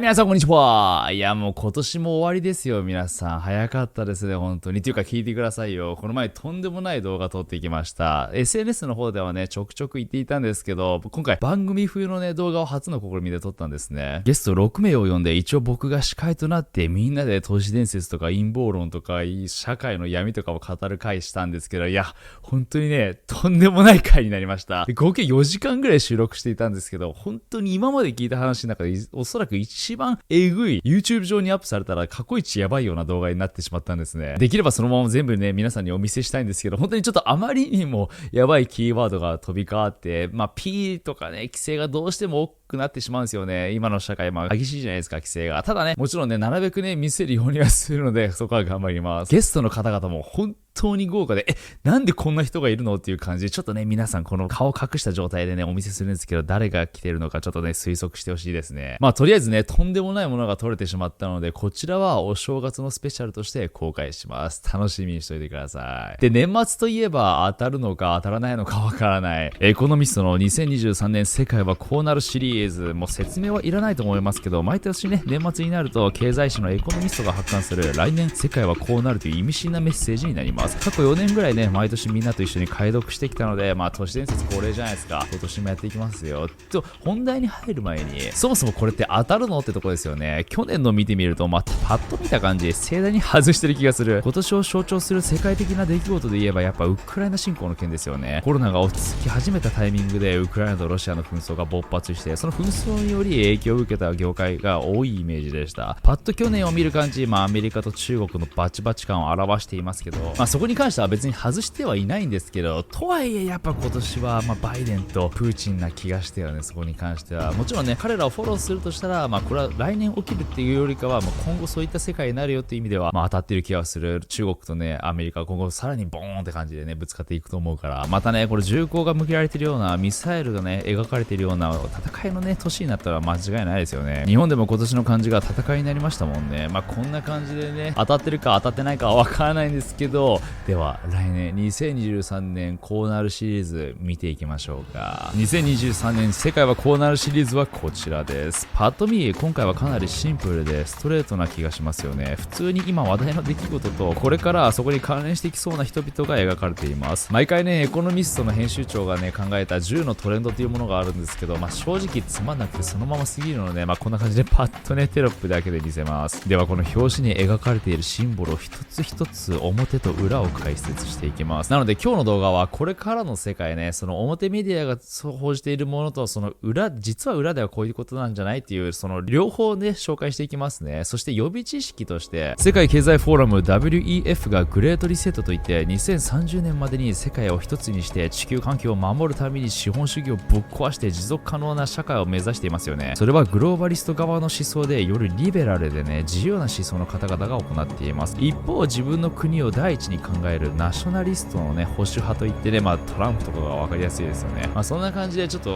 皆さんこんにちは。いやもう今年も終わりですよ。皆さん早かったですね、本当に。っていうか聞いてくださいよ。この前とんでもない動画撮ってきました。SNS の方ではねちょくちょく言っていたんですけど、今回番組風のね動画を初の試みで撮ったんですね。ゲスト6名を呼んで一応僕が司会となってみんなで都市伝説とか陰謀論とか社会の闇とかを語る回したんですけど、いや本当にねとんでもない回になりました。合計4時間ぐらい収録していたんですけど、本当に今まで聞いた話の中でおそらく一番えぐい YouTube 上にアップされたら過去一やばいような動画になってしまったんですね。できればそのまま全部ね皆さんにお見せしたいんですけど、本当にちょっとあまりにもやばいキーワードが飛び交って、P とかね規制がどうしても多くなってしまうんですよね。今の社会激しいじゃないですか、規制が。ただねもちろんねなるべくね見せるようにはするので、そこは頑張ります。ゲストの方々も本当に豪華で、なんでこんな人がいるのっていう感じで、ちょっとね皆さんこの顔を隠した状態でねお見せするんですけど、誰が来てるのかちょっとね推測してほしいですね。とりあえずねとんでもないものが撮れてしまったので、こちらはお正月のスペシャルとして公開します。楽しみにしておいてください。で、年末といえば当たるのか当たらないのかわからないエコノミストの2023年世界はこうなるシリーズ、もう説明はいらないと思いますけど、毎年ね年末になると経済誌のエコノミストが発刊する来年世界はこうなるという意味深なメッセージになります。過去4年ぐらいね毎年みんなと一緒に解読してきたので、都市伝説恒例じゃないですか。今年もやっていきますよ。と本題に入る前に、そもそもこれって当たるのってとこですよね。去年の見てみるとパッと見た感じ盛大に外してる気がする。今年を象徴する世界的な出来事で言えばやっぱウクライナ侵攻の件ですよね。コロナが落ち着き始めたタイミングでウクライナとロシアの紛争が勃発して、その紛争により影響を受けた業界が多いイメージでした。パッと去年を見る感じ、アメリカと中国のバチバチ感を表していますけど、そこに関しては別に外してはいないんですけど、とはいえやっぱ今年はバイデンとプーチンな気がしてよね。そこに関してはもちろんね彼らをフォローするとしたら、これは来年起きるっていうよりかは、今後そういった世界になるよっていう意味では、当たってる気がする。中国とねアメリカは今後さらにボーンって感じでねぶつかっていくと思うから、またねこれ銃口が向けられてるようなミサイルがね描かれてるような戦いのね年になったら間違いないですよね。日本でも今年の漢字が戦いになりましたもんね。こんな感じでね当たってるか当たってないかはわからないんですけど、では来年2023年こうなるシリーズ見ていきましょうか。2023年世界はこうなるシリーズはこちらです。パッと見今回はかなりシンプルでストレートな気がしますよね。普通に今話題の出来事とこれからそこに関連していきそうな人々が描かれています。毎回ねエコノミストの編集長がね考えた10のトレンドというものがあるんですけど、正直つまんなくてそのまますぎるので、こんな感じでパッとねテロップだけで見せます。ではこの表紙に描かれているシンボルを一つ一つ表と裏を解説していきます。なので今日の動画はこれからの世界ね、その表メディアがそう報じているものとその裏、実は裏ではこういうことなんじゃないっていう、その両方ね紹介していきますね。そして予備知識として世界経済フォーラム WEF がグレートリセットといって2030年までに世界を一つにして地球環境を守るために資本主義をぶっ壊して持続可能な社会を目指していますよね。それはグローバリスト側の思想で、よりリベラルでね自由な思想の方々が行っています。一方自分の国を第一に考えるナショナリストのね保守派といってね、トランプとかが分かりやすいですよね。そんな感じでちょっと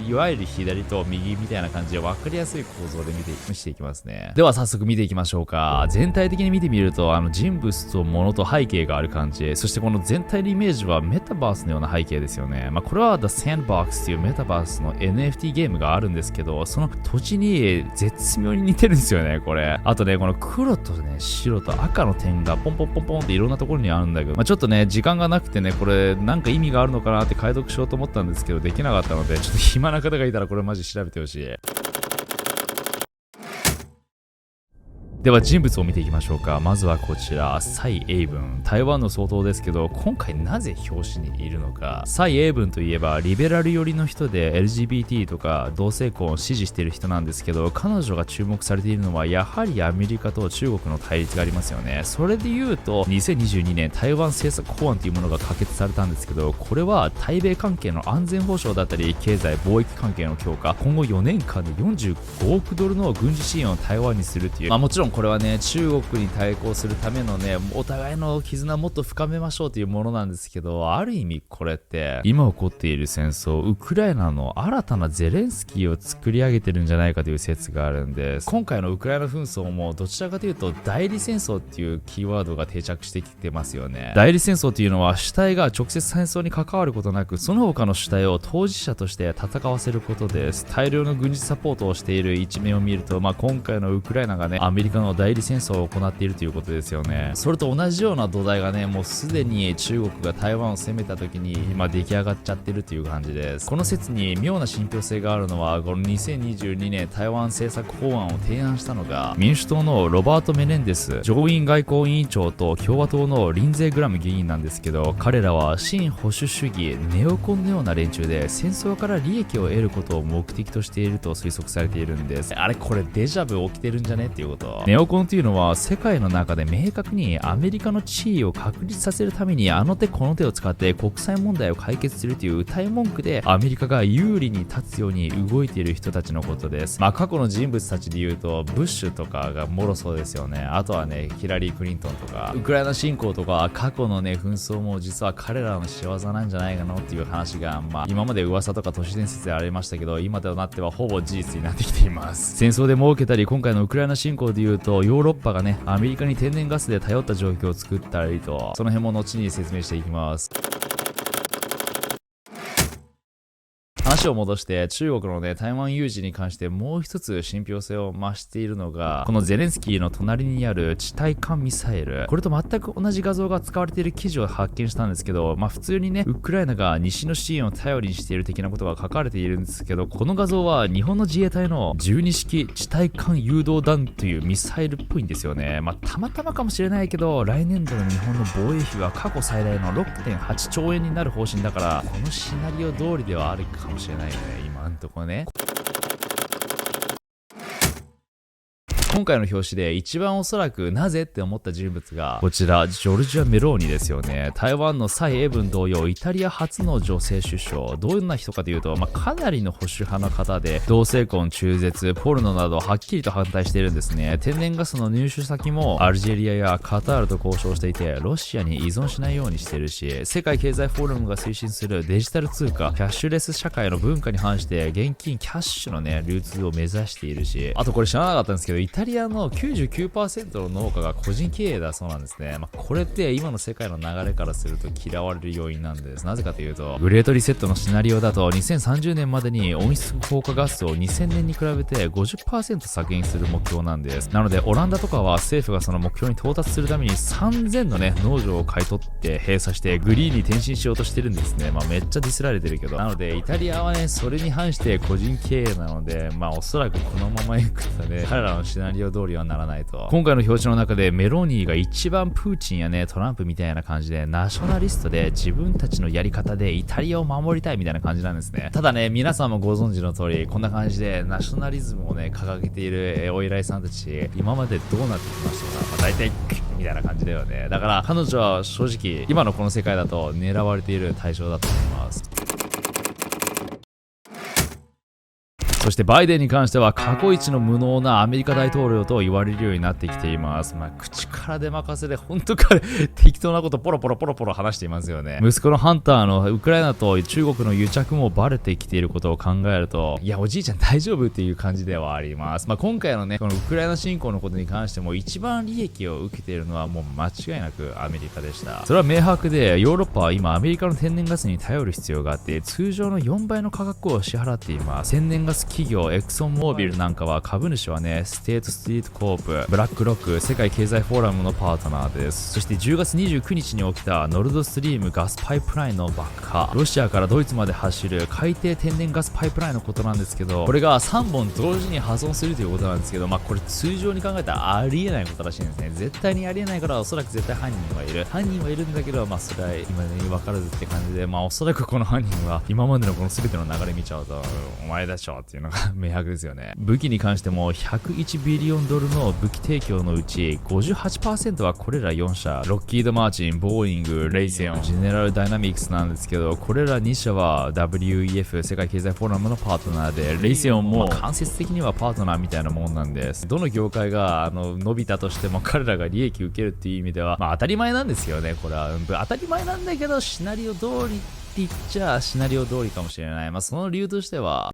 いわゆる左と右みたいな感じで分かりやすい構造で見ていきますね。では早速見ていきましょうか。全体的に見てみると人物と物と背景がある感じ、そしてこの全体のイメージはメタバースのような背景ですよね。これは The Sandbox っていうメタバースの NFT ゲームがあるんですけど、その土地に絶妙に似てるんですよねこれ。あとねこの黒とね白と赤の点がポンポンポンポンっていろんなところにあるんだけど、ちょっとね時間がなくてねこれなんか意味があるのかなって解読しようと思ったんですけどできなかったので、ちょっと暇な方がいたらこれマジ調べてほしい。では人物を見ていきましょうか。まずはこちら蔡英文、台湾の総統ですけど、今回なぜ表紙にいるのか。蔡英文といえばリベラル寄りの人で LGBT とか同性婚を支持している人なんですけど、彼女が注目されているのはやはりアメリカと中国の対立がありますよね。それで言うと2022年台湾政策法案というものが可決されたんですけど、これは対米関係の安全保障だったり経済貿易関係の強化、今後4年間で45億ドルの軍事支援を台湾にするという、もちろんこれはね、中国に対抗するためのね、お互いの絆をもっと深めましょうというものなんですけど、ある意味これって今起こっている戦争、ウクライナの新たなゼレンスキーを作り上げてるんじゃないかという説があるんです。今回のウクライナ紛争もどちらかというと代理戦争っていうキーワードが定着してきてますよね。代理戦争というのは主体が直接戦争に関わることなく、その他の主体を当事者として戦わせることです。大量の軍事サポートをしている一面を見ると、今回のウクライナがね、アメリカの代理戦争を行っているということですよね。それと同じような土台がね、もうすでに中国が台湾を攻めた時に今出来上がっちゃってるという感じです。この説に妙な信憑性があるのは、この2022年台湾政策法案を提案したのが民主党のロバート・メネンデス上院外交委員長と共和党のリンゼー・グラム議員なんですけど、彼らは新保守主義ネオコンのような連中で戦争から利益を得ることを目的としていると推測されているんです。あれこれデジャブ起きてるんじゃねっていうこと。ネオコンというのは世界の中で明確にアメリカの地位を確立させるためにあの手この手を使って国際問題を解決するという謳い文句でアメリカが有利に立つように動いている人たちのことです。過去の人物たちで言うとブッシュとかがもろそうですよね。あとはね、ヒラリー・クリントンとかウクライナ侵攻とか過去のね紛争も実は彼らの仕業なんじゃないかなっていう話が今まで噂とか都市伝説でありましたけど、今となってはほぼ事実になってきています。戦争で儲けたり、今回のウクライナ侵攻で言うとヨーロッパがねアメリカに天然ガスで頼った状況を作ったりと、その辺も後に説明していきます。話を戻して中国のね台湾有事に関してもう一つ信憑性を増しているのが、このゼレンスキーの隣にある地対艦ミサイル。これと全く同じ画像が使われている記事を発見したんですけど、普通にねウクライナが西の支援を頼りにしている的なことが書かれているんですけど、この画像は日本の自衛隊の12式地対艦誘導弾というミサイルっぽいんですよね。たまたまかもしれないけど、来年度の日本の防衛費は過去最大の 6.8 兆円になる方針だから、このシナリオ通りではあるかもしれないよね、今んとこね。今回の表紙で一番おそらくなぜって思った人物がこちら、ジョルジア・メローニですよね。台湾の蔡英文同様イタリア初の女性首相。どんな人かというと、かなりの保守派の方で、同性婚、中絶、ポルノなどはっきりと反対しているんですね。天然ガスの入手先もアルジェリアやカタールと交渉していて、ロシアに依存しないようにしているし、世界経済フォーラムが推進するデジタル通貨キャッシュレス社会の文化に反して現金キャッシュのね流通を目指しているし、あとこれ知らなかったんですけど、イタリアの 99% の農家が個人経営だそうなんですね。これって今の世界の流れからすると嫌われる要因なんです。なぜかというと、グレートリセットのシナリオだと2030年までに温室効果ガスを2000年に比べて 50% 削減する目標なんです。なのでオランダとかは政府がその目標に到達するために3000のね農場を買い取って閉鎖してグリーンに転身しようとしてるんですね。めっちゃディスられてるけど、なのでイタリアはねそれに反して個人経営なので、おそらくこのままいくとね彼らのシナリオ通りはならないと。今回の表紙の中でメローニが一番プーチンやねトランプみたいな感じでナショナリストで自分たちのやり方でイタリアを守りたいみたいな感じなんですね。ただね、皆さんもご存知の通りこんな感じでナショナリズムをね掲げているお偉いさんたち、今までどうなってきましたか。大体みたいな感じだよね。だから彼女は正直今のこの世界だと狙われている対象だと思います。そしてバイデンに関しては過去一の無能なアメリカ大統領と言われるようになってきています。口から出任せで本当か適当なことポロポロ話していますよね。息子のハンターのウクライナと中国の癒着もバレてきていることを考えると、いやおじいちゃん大丈夫っていう感じではあります。今回のねこのウクライナ侵攻のことに関しても一番利益を受けているのはもう間違いなくアメリカでした。それは明白で、ヨーロッパは今アメリカの天然ガスに頼る必要があって、通常の4倍の価格を支払っています。天然ガス企業エクソンモービルなんかは株主はねステートストリートコープ、ブラックロック、世界経済フォーラムのパートナーです。そして10月29日に起きたノルドストリームガスパイプラインの爆破、ロシアからドイツまで走る海底天然ガスパイプラインのことなんですけど、これが3本同時に破損するということなんですけど、これ通常に考えたらありえないことらしいんですね。絶対にありえないから、おそらく絶対犯人はいるんだけど、それは今に分からずって感じで、おそらくこの犯人は今までのこの全ての流れ見ちゃうとお前でしょっていういうのが明白ですよね。武器に関しても101ビリオンドルの武器提供のうち 58% はこれら4社、ロッキード・マーチン、ボーイング、レイセオン、ジェネラル・ダイナミクスなんですけど、これら2社は WEF 世界経済フォーラムのパートナーで、レイセオンも間接的にはパートナーみたいなもんなんです。どの業界が伸びたとしても彼らが利益受けるっていう意味では、当たり前なんですよね。これは当たり前なんだけど、シナリオ通りって言っちゃシナリオ通りかもしれない。その理由としては、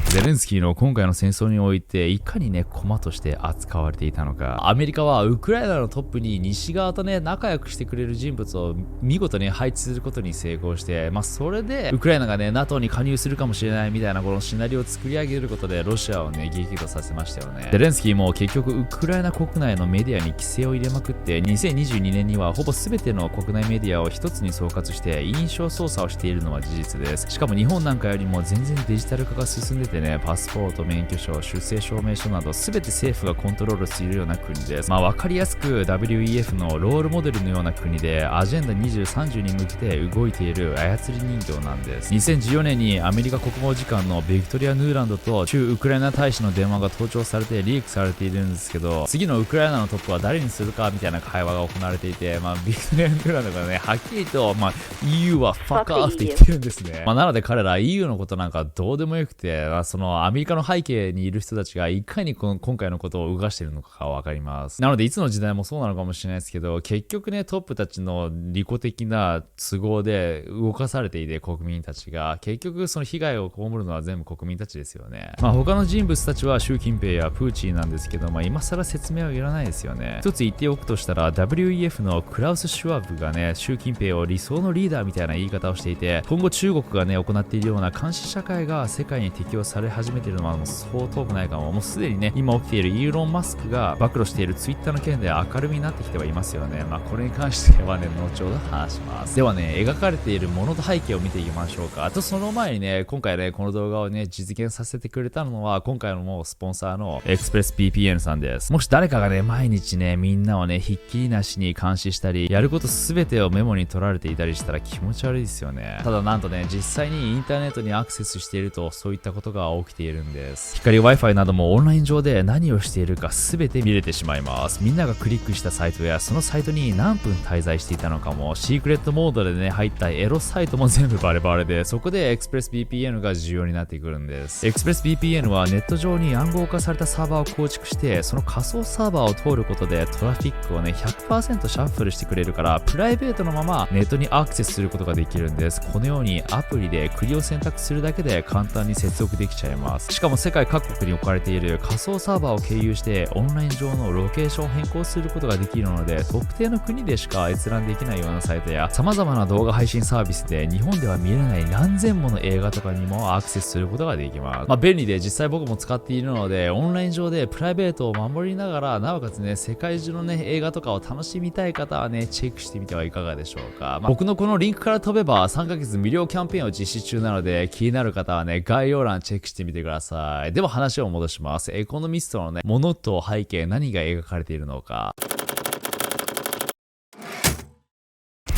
ゼレンスキーの今回の戦争においていかにね駒として扱われていたのか。アメリカはウクライナのトップに西側とね仲良くしてくれる人物を見事に配置することに成功して、それでウクライナがね NATO に加入するかもしれないみたいなこのシナリオを作り上げることでロシアをね激怒させましたよね。ゼレンスキーも結局ウクライナ国内のメディアに規制を入れまくって、2022年にはほぼ全ての国内メディアを一つに総括して印象操作をしているのは事実です。しかも日本なんかよりも全然デジタル化が進んでてね、パスポート、免許証、出生証明書など全て政府がコントロールするような国です。分かりやすく WEF のロールモデルのような国でアジェンダ2030に向けて動いている操り人形なんです。2014年にアメリカ国防次官のビクトリア・ヌーランドと駐ウクライナ大使の電話が盗聴されてリークされているんですけど、次のウクライナのトップは誰にするかみたいな会話が行われていて、ビクトリア・ヌーランドがねはっきりと、EU はファッカーって言ってるんですね。なので彼ら EU のことなんかどうでもよくて、そのアメリカの背景にいる人たちがいかに今回のことを動かしているのかがわかります。なのでいつの時代もそうなのかもしれないですけど、結局ねトップたちの利己的な都合で動かされていて、国民たちが結局その被害を被るのは全部国民たちですよね。他の人物たちは習近平やプーチンなんですけど、今更説明はいらないですよね。一つ言っておくとしたら WEF のクラウス・シュワブがね習近平を理想のリーダーみたいな言い方をしていて、今後中国がね行っているような監視社会が世界に適用され始めているのはもう相当くないかも。もうすでにね今起きているイーロン・マスクが暴露しているツイッターの件で明るみになってきてはいますよね。これに関してはね後ほど話します。ではね描かれているものと背景を見ていきましょうか。あとその前にね今回ねこの動画をね実現させてくれたのは今回のもうスポンサーのエクスプレス VPN さんです。もし誰かがね毎日ねみんなをねひっきりなしに監視したりやることすべてをメモに取られていたりしたら気持ち悪いですよね。ただなんとね実際にインターネットにアクセスしているとそういったことが起きているんです。光 Wi-Fi などもオンライン上で何をしているか全て見れてしまいます。みんながクリックしたサイトやそのサイトに何分滞在していたのかも、シークレットモードでね入ったエロサイトも全部バレバレで、そこでエクスプレス VPN が重要になってくるんです。エクスプレス VPN はネット上に暗号化されたサーバーを構築して、その仮想サーバーを通ることでトラフィックをね 100% シャッフルしてくれるから、プライベートのままネットにアクセスすることができるんです。このようにアプリで国を選択するだけで簡単に接続できちゃいます。しかも世界各国に置かれている仮想サーバーを経由してオンライン上のロケーションを変更することができるので、特定の国でしか閲覧できないようなサイトや様々な動画配信サービスで日本では見れない何千もの映画とかにもアクセスすることができます。便利で実際僕も使っているので、オンライン上でプライベートを守りながらなおかつね世界中のね映画とかを楽しみたい方はねチェックしてみてはいかがでしょうか。僕のこのリンクから飛べば3ヶ月無料キャンペーンを実施中なので、気になる方はね概要欄チェックしてみてください。では話を戻します。エコノミストのねものと背景、何が描かれているのか。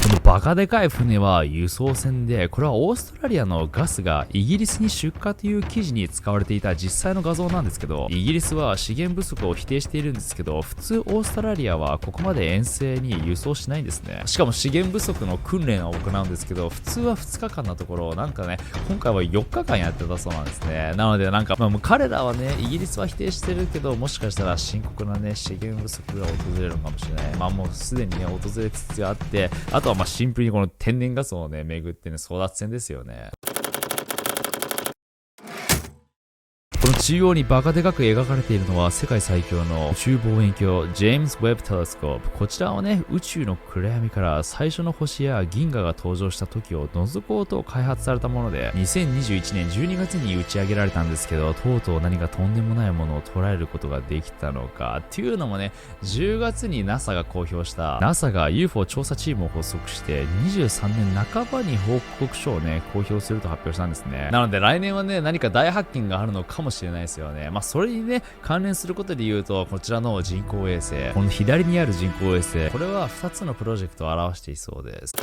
このバカでかい船は輸送船で、これはオーストラリアのガスがイギリスに出荷という記事に使われていた実際の画像なんですけど、イギリスは資源不足を否定しているんですけど、普通オーストラリアはここまで遠征に輸送しないんですね。しかも資源不足の訓練を行うんですけど、普通は2日間のところをなんかね今回は4日間やってたそうなんですね。なのでなんか、もう彼らはねイギリスは否定してるけど、もしかしたら深刻なね資源不足が訪れるのかもしれない。もうすでにね訪れつつあって、あとはシンプルにこの天然ガスをね巡ってね争奪戦ですよね。この中央にバカでかく描かれているのは世界最強の宇宙望遠鏡ジェームズ・ウェブ・テレスコープ。こちらはね宇宙の暗闇から最初の星や銀河が登場した時を覗こうと開発されたもので、2021年12月に打ち上げられたんですけど、とうとう何かとんでもないものを捉えることができたのかっていうのもね、10月に NASA が公表した NASA が UFO 調査チームを発足して23年半ばに報告書をね公表すると発表したんですね。なので来年はね何か大発見があるのかもしれないですよね。それにね関連することで言うと、こちらの人工衛星、この左にある人工衛星、これは2つのプロジェクトを表していそうです。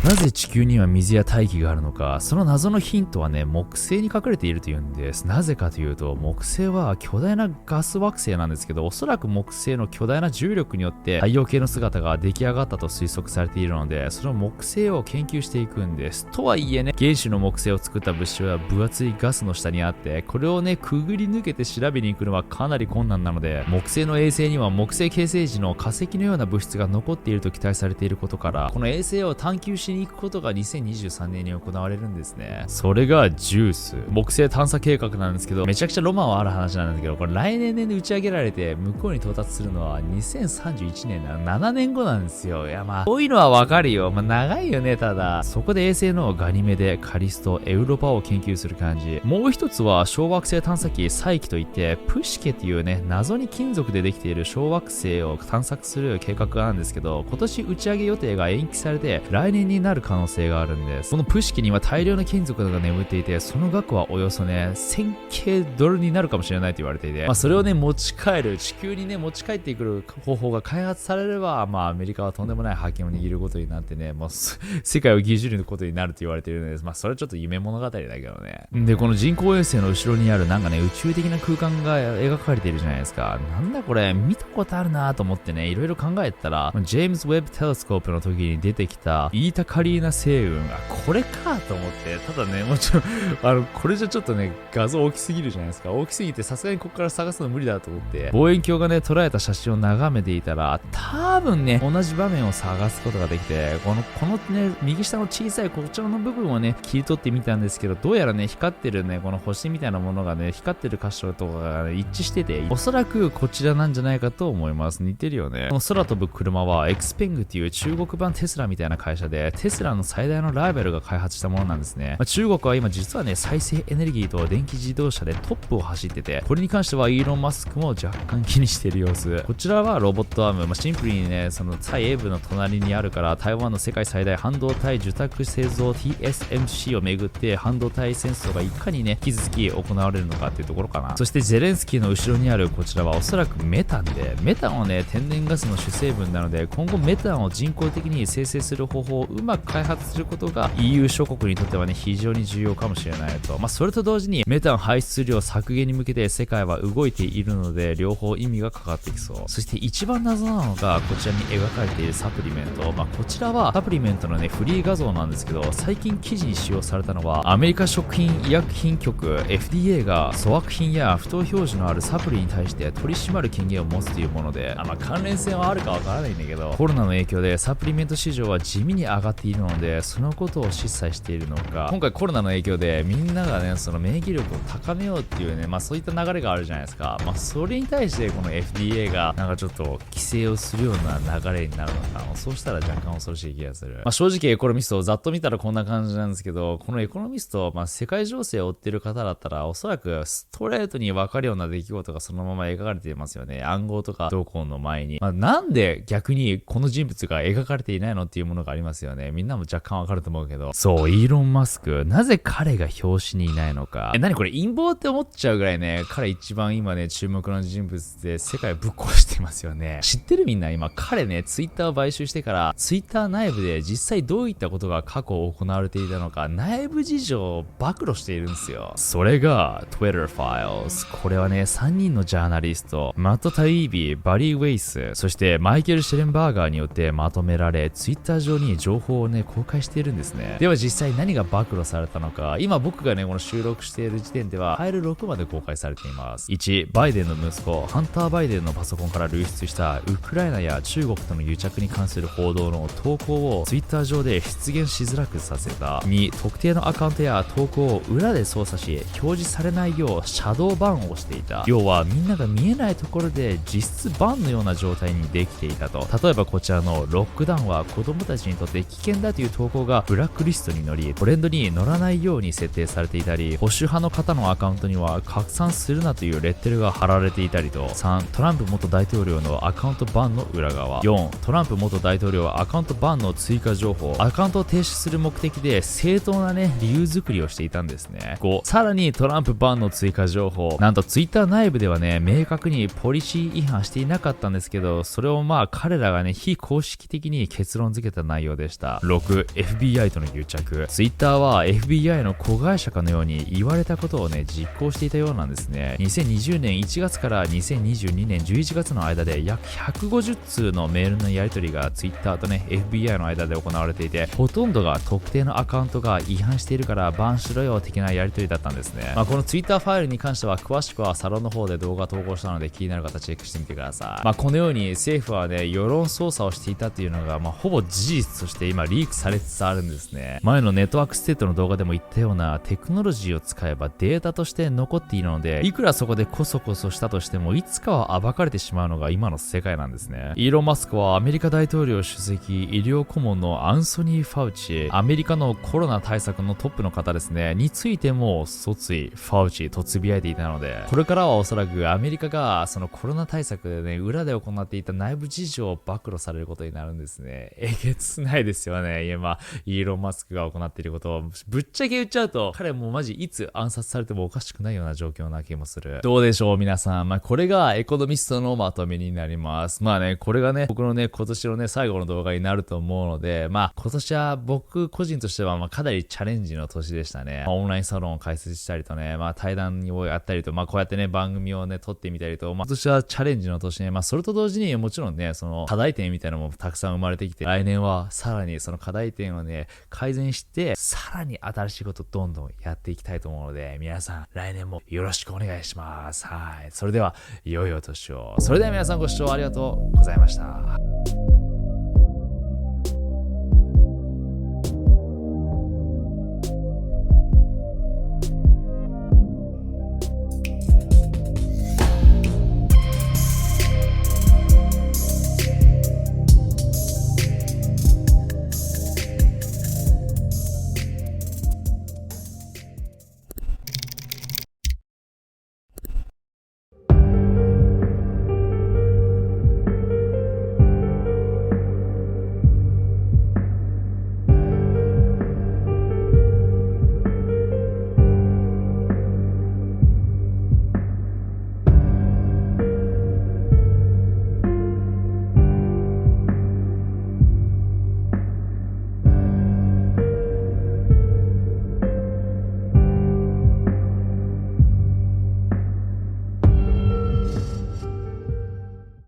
なぜ地球には水や大気があるのか、その謎のヒントはね、木星に隠れているというんです。なぜかというと、木星は巨大なガス惑星なんですけど、おそらく木星の巨大な重力によって太陽系の姿が出来上がったと推測されているので、その木星を研究していくんです。とはいえね、原子の木星を作った物質は分厚いガスの下にあって、これをね、くぐり抜けて調べに行くのはかなり困難なので、木星の衛星には木星形成時の化石のような物質が残っていると期待されていることから、この衛星を探求しに行くことが2023年に行われるんですね。それがジュース。木星探査計画なんですけど、めちゃくちゃロマンはある話なんですけど、これ来年で打ち上げられて向こうに到達するのは2031年な7年後なんですよ。いやまあ、こういうのはわかるよ。まあ長いよね、ただ。そこで衛星のガニメデ、カリスト、エウロパを研究する感じ。もう一つは小惑星探査機サイキといって、プシケっていうね、謎に金属でできている小惑星を探索する計画なんですけど、今年打ち上げ予定が延期されて、来年になる可能性があるんです。このプシケには大量の金属が眠っていて、その額はおよそね、$1000になるかもしれないと言われていて、まあそれをね、持ち帰る、地球にね、持ち帰ってくる方法が開発されれば、まあアメリカはとんでもない覇権を握ることになってね、もう世界を牛耳ることになると言われているのです。まあそれはちょっと夢物語だけどね。で、この人工衛星の後ろにあるなんかね、宇宙的な空間が描かれているじゃないですか。なんだこれ、見たことあるなと思ってね、いろいろ考えたら、ジェームズ・ウェブ・テレスコープの時に出てきたイータ・カリーナ星雲がこれかと思って、ただね、もちろん、これじゃちょっとね、画像大きすぎるじゃないですか。大きすぎてさすがにここから探すの無理だと思って、望遠鏡がね、捉えた写真を眺めていたら、多分ね、同じ場面を探すことができて、このね、右下の小さいこちらの部分をね、切り取ってみたんですけど、どうやらね、光ってるね、この星みたいなものがね、光ってる箇所とかが、ね、一致してて、おそらくこちらなんじゃないかと思います。似てるよね。この空飛ぶ車は、エクスペングっていう中国版テスラみたいな会社で、テスラの最大のライバルが開発したものなんですね。中国は今実はね、再生エネルギーと電気自動車でトップを走ってて、これに関してはイーロン・マスクも若干気にしている様子。こちらはロボットアーム、シンプルにね、その蔡英文の隣にあるから、台湾の世界最大半導体受託製造 TSMC をめぐって半導体戦争がいかにね、引き続き行われるのかっていうところかな。そしてゼレンスキーの後ろにあるこちらはおそらくメタンで、メタンはね、天然ガスの主成分なので、今後メタンを人工的に生成する方法をうまく開発することが EU 諸国にとってはね、非常に重要かもしれないと。それと同時にメタン排出量削減に向けて世界は動いているので、両方意味がかかってきそう。そして一番謎なのがこちらに描かれているサプリメント。こちらはサプリメントのね、フリー画像なんですけど、最近記事に使用されたのはアメリカ食品医薬品局 FDA が粗悪品や不当表示のあるサプリに対して取り締まる権限を持つというもので、関連性はあるかわからないんだけど、コロナの影響でサプリメント市場は地味に上がっているので、そのことを示唆しているのか、今回コロナの影響でみんながね、その免疫力を高めようっていうね、そういった流れがあるじゃないですか。それに対してこの FDA がなんかちょっと規制をするような流れになるのかな。そうしたら若干恐ろしい気がする。正直エコノミストをざっと見たらこんな感じなんですけど、このエコノミスト、世界情勢を追ってる方だったらおそらくストレートに分かるような出来事がそのまま描かれていますよね。暗号とか動向の前に。なんで逆にこの人物が描かれていないのっていうものがありますよね。みんなも若干わかると思うけど。そう、イーロン・マスク。なぜ彼が表紙にいないのか。何これ陰謀って思っちゃうぐらいね、彼一番今ね、注目の人物で世界をぶっ壊していますよね。知ってるみんな今、彼ね、ツイッターを買収してから、ツイッター内部で実際どういったことが過去行われていたのか、内部事情を暴露しているんですよ。それが、Twitter Files。これはね、3人のジャーナリスト、マット・タイービー、バリー・ウェイス、そしてマイケル・シェレンバーガーによってまとめられ、ツイッター上に情報をね、公開しているんですね。では実際何が暴露されたのか、今僕がね、この収録している時点では、ファイル6まで公開されています。1、バイデンの息子、ハンター・バイデンのパソコンから流出したウクライナや中国との癒着に関する報道の投稿をツイッター上で出現しづらくさせた。2、特定のアカウントや投稿を裏で操作し、表示されないようシャドーバンをしていた。要はみんなが見えないところで実質バンのような状態にできていたと。例えばこちらのロックダウンは子供たちにとって危険だという投稿がブラックリストに乗り、トレンドに乗らないように設定されていたり、保守派の方のアカウントには拡散するなというレッテルが貼られていたりと。3、トランプ元大統領のアカウントバンの裏側。4、トランプ元大統領はアカウントバンの追加情報、アカウントを停止する目的で正当なね、理由作りをしていたんですね。5、さらにトランプバンの追加情報、なんとツイッター内部ではね、明確にポリシー違反していなかったんですけど、それを彼らがね、非公式的に結論付けた内容でした。。6、FBI との癒着。Twitter は FBI の子会社かのように言われたことをね、実行していたようなんですね。2020年1月から2022年11月の間で約150通のメールのやり取りが Twitter とね、FBI の間で行われていて、ほとんどが特定のアカウントが違反しているからバンしろよ的なやり取りだったんですね。この Twitter ファイルに関しては詳しくはサロンの方で動画投稿したので気になる方チェックしてみてください。このように政府はね、世論操作をしていたっていうのが、ほぼ事実として今リークされつつあるんですね。前のネットワークステートの動画でも言ったようなテクノロジーを使えばデータとして残っているので、いくらそこでコソコソしたとしてもいつかは暴かれてしまうのが今の世界なんですね。イーロン・マスクはアメリカ大統領主席医療顧問のアンソニー・ファウチ、アメリカのコロナ対策のトップの方ですね、についても訴追、ファウチとつぶやいていたので、これからはおそらくアメリカがそのコロナ対策でね、裏で行っていた内部事情を暴露されることになるんですね。えげつないですよね。今、イーロン・マスクが行っていることをぶっちゃけ言っちゃうと、彼もマジいつ暗殺されてもおかしくないような状況な気もする。どうでしょう皆さん。これがエコノミストのまとめになります。これがね、僕のね、今年のね、最後の動画になると思うので、今年は僕個人としてはかなりチャレンジの年でしたね。オンラインサロンを開設したりとね、対談をやったりと、こうやってね、番組をね、撮ってみたりと、今年はチャレンジの年ね、それと同時にもちろんね、その課題点みたいなのもたくさん生まれてきて、来年はさらにその課題点をね、改善して、さらに新しいことをどんどんやっていきたいと思うので、皆さん来年もよろしくお願いします。はい。それでは、良いお年を。それでは皆さんご視聴ありがとうございました。